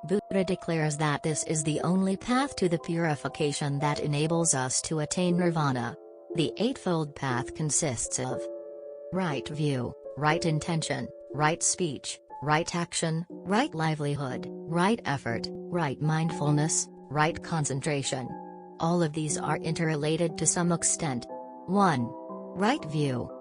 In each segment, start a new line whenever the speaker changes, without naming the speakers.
Buddha declares that this is the only path to the purification that enables us to attain nirvana. The Eightfold Path consists of right view, right intention, right speech, right action, right livelihood, right effort, right mindfulness, right concentration. All of these are interrelated to some extent. 1. Right view.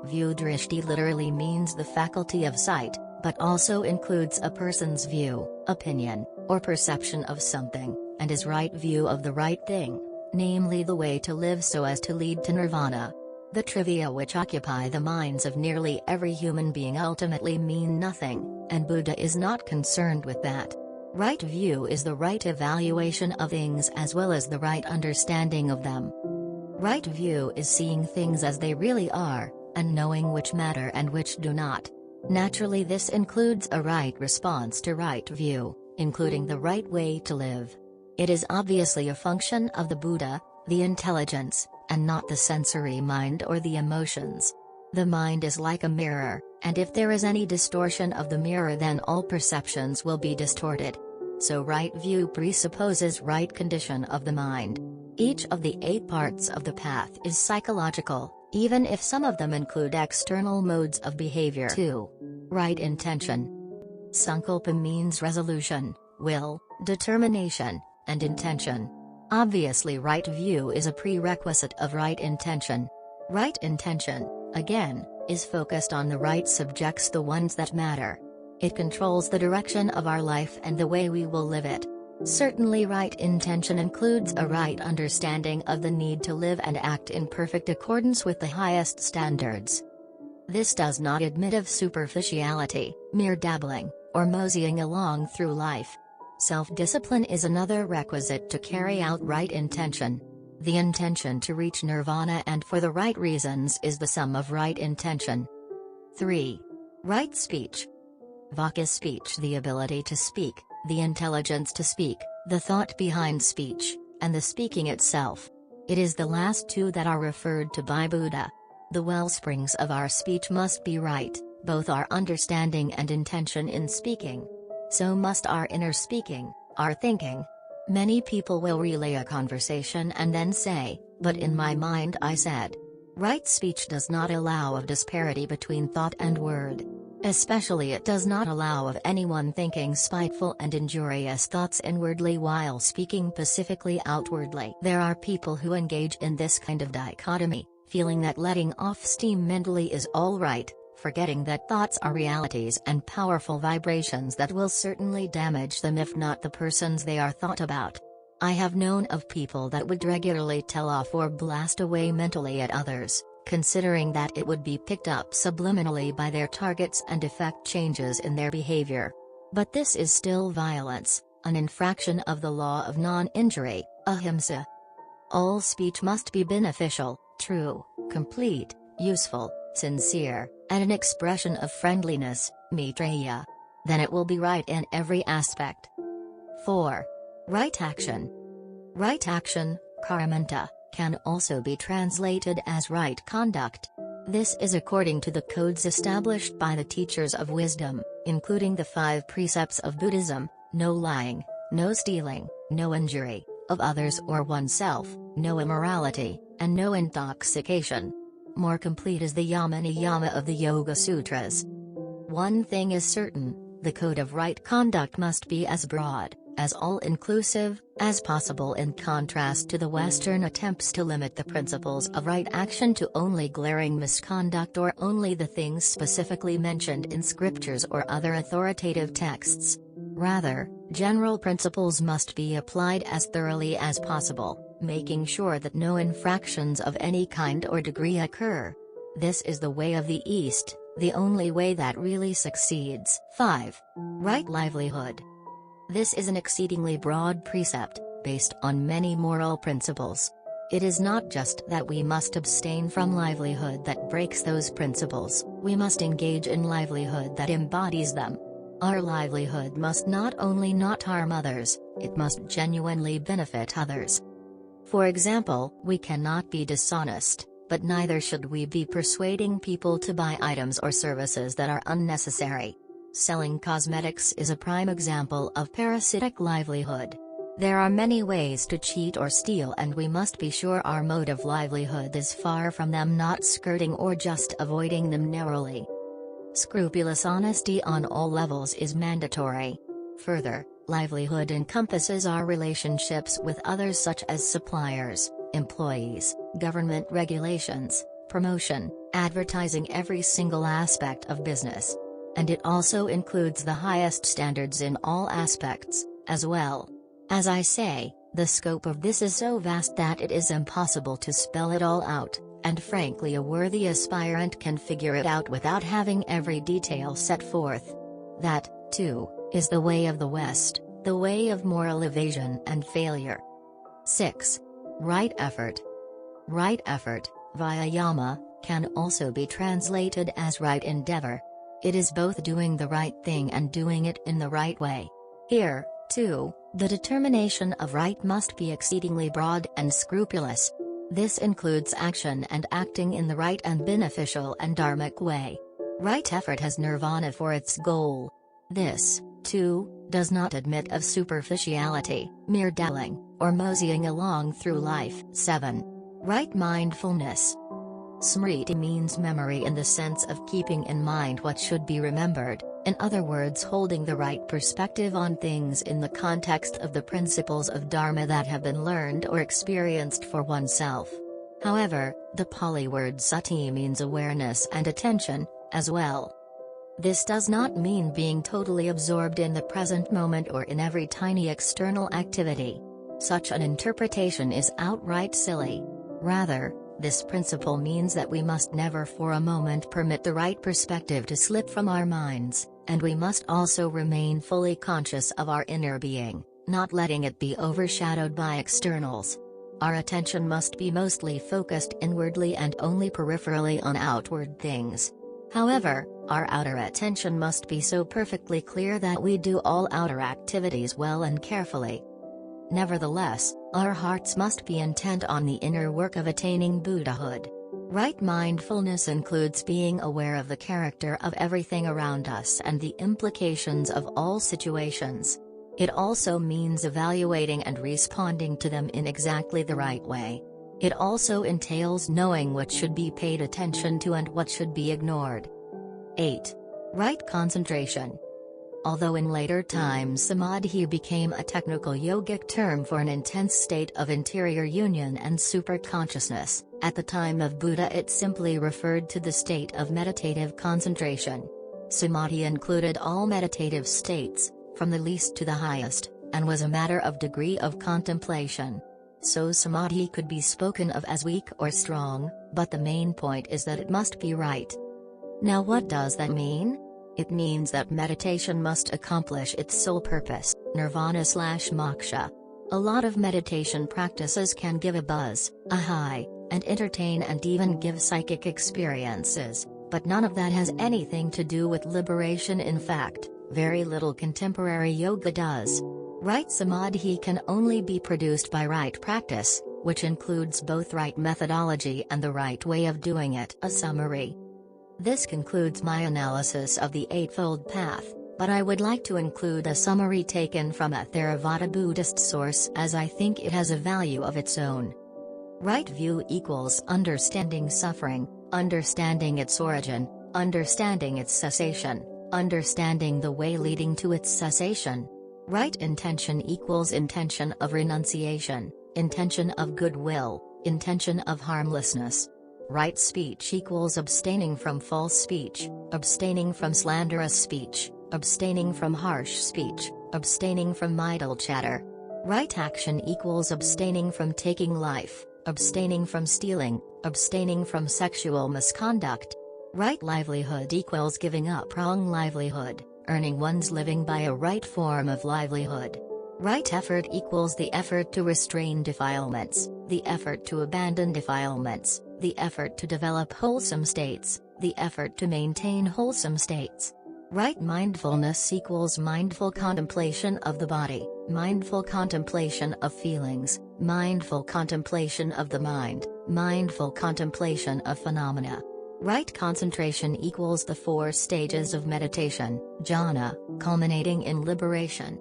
View drishti literally means the faculty of sight, but also includes a person's view, opinion, or perception of something, and is right view of the right thing, namely the way to live so as to lead to nirvana. The trivia which occupy the minds of nearly every human being ultimately mean nothing, and Buddha is not concerned with that. Right view is the right evaluation of things as well as the right understanding of them. Right view is seeing things as they really are, and knowing which matter and which do not. Naturally, this includes a right response to right view, including the right way to live. It is obviously a function of the Buddha, the intelligence, and not the sensory mind or the emotions. The mind is like a mirror, and if there is any distortion of the mirror, then all perceptions will be distorted. So right view presupposes right condition of the mind. Each of the 8 parts of the path is psychological, even if some of them include external modes of behavior. 2. Right intention. Sankalpa means resolution, will, determination, and intention. Obviously, right view is a prerequisite of right intention. Right intention, again, is focused on the right subjects, the ones that matter. It controls the direction of our life and the way we will live it. Certainly, right intention includes a right understanding of the need to live and act in perfect accordance with the highest standards. This does not admit of superficiality, mere dabbling, or moseying along through life. Self-discipline is another requisite to carry out right intention. The intention to reach nirvana and for the right reasons is the sum of right intention. 3. Right speech. Vak is speech, the ability to speak, the intelligence to speak, the thought behind speech, and the speaking itself. It is the last 2 that are referred to by Buddha. The wellsprings of our speech must be right, both our understanding and intention in speaking. So must our inner speaking, our thinking. Many people will relay a conversation and then say, "But in my mind I said." Right speech does not allow of disparity between thought and word. Especially it does not allow of anyone thinking spiteful and injurious thoughts inwardly while speaking pacifically outwardly. There are people who engage in this kind of dichotomy, feeling that letting off steam mentally is all right, forgetting that thoughts are realities and powerful vibrations that will certainly damage them if not the persons they are thought about. I have known of people that would regularly tell off or blast away mentally at others, considering that it would be picked up subliminally by their targets and effect changes in their behavior. But this is still violence, an infraction of the law of non-injury, ahimsa. All speech must be beneficial, true, complete, useful, sincere, and an expression of friendliness, maitreya. Then it will be right in every aspect. 4. Right action. Right action, karamanta, can also be translated as right conduct. This is according to the codes established by the teachers of wisdom, including the 5 precepts of Buddhism: no lying, no stealing, no injury of others or oneself, no immorality, and no intoxication. More complete is the Yama Niyama of the Yoga Sutras. One thing is certain, the code of right conduct must be as broad, as all-inclusive, as possible, in contrast to the Western attempts to limit the principles of right action to only glaring misconduct or only the things specifically mentioned in scriptures or other authoritative texts. Rather, general principles must be applied as thoroughly as possible, making sure that no infractions of any kind or degree occur. This is the way of the East, the only way that really succeeds. 5. Right livelihood. This is an exceedingly broad precept, based on many moral principles. It is not just that we must abstain from livelihood that breaks those principles, we must engage in livelihood that embodies them. Our livelihood must not only not harm others, it must genuinely benefit others. For example, we cannot be dishonest, but neither should we be persuading people to buy items or services that are unnecessary. Selling cosmetics is a prime example of parasitic livelihood. There are many ways to cheat or steal, and we must be sure our mode of livelihood is far from them, not skirting or just avoiding them narrowly. Scrupulous honesty on all levels is mandatory. Further, livelihood encompasses our relationships with others such as suppliers, employees, government regulations, promotion, advertising, every single aspect of business. And it also includes the highest standards in all aspects, as well. As I say, the scope of this is so vast that it is impossible to spell it all out, and frankly a worthy aspirant can figure it out without having every detail set forth. That, too, is the way of the West, the way of moral evasion and failure. 6. Right effort. Right effort, via yama, can also be translated as right endeavor. It is both doing the right thing and doing it in the right way. Here, too, the determination of right must be exceedingly broad and scrupulous. This includes action and acting in the right and beneficial and dharmic way. Right effort has nirvana for its goal. This, too, does not admit of superficiality, mere dallying, or moseying along through life. 7. Right mindfulness. Smriti means memory in the sense of keeping in mind what should be remembered, in other words holding the right perspective on things in the context of the principles of Dharma that have been learned or experienced for oneself. However, the Pali word sati means awareness and attention, as well. This does not mean being totally absorbed in the present moment or in every tiny external activity. Such an interpretation is outright silly. Rather, this principle means that we must never for a moment permit the right perspective to slip from our minds, and we must also remain fully conscious of our inner being, not letting it be overshadowed by externals. Our attention must be mostly focused inwardly and only peripherally on outward things. However, our outer attention must be so perfectly clear that we do all outer activities well and carefully. Nevertheless, our hearts must be intent on the inner work of attaining Buddhahood. Right mindfulness includes being aware of the character of everything around us and the implications of all situations. It also means evaluating and responding to them in exactly the right way. It also entails knowing what should be paid attention to and what should be ignored. 8. Right concentration. Although in later times samadhi became a technical yogic term for an intense state of interior union and superconsciousness, at the time of Buddha it simply referred to the state of meditative concentration. Samadhi included all meditative states, from the least to the highest, and was a matter of degree of contemplation. So samadhi could be spoken of as weak or strong, but the main point is that it must be right. Now what does that mean? It means that meditation must accomplish its sole purpose, nirvana/moksha. A lot of meditation practices can give a buzz, a high, and entertain and even give psychic experiences, but none of that has anything to do with liberation. In fact, very little contemporary yoga does. Right samadhi can only be produced by right practice, which includes both right methodology and the right way of doing it. A summary. This concludes my analysis of the Eightfold Path, but I would like to include a summary taken from a Theravada Buddhist source as I think it has a value of its own. Right view equals understanding suffering, understanding its origin, understanding its cessation, understanding the way leading to its cessation. Right intention equals intention of renunciation, intention of goodwill, intention of harmlessness. Right speech equals abstaining from false speech, abstaining from slanderous speech, abstaining from harsh speech, abstaining from idle chatter. Right action equals abstaining from taking life, abstaining from stealing, abstaining from sexual misconduct. Right livelihood equals giving up wrong livelihood, earning one's living by a right form of livelihood. Right effort equals the effort to restrain defilements, the effort to abandon defilements, the effort to develop wholesome states, the effort to maintain wholesome states. Right mindfulness equals mindful contemplation of the body, mindful contemplation of feelings, mindful contemplation of the mind, mindful contemplation of phenomena. Right concentration equals the 4 stages of meditation, jhana, culminating in liberation.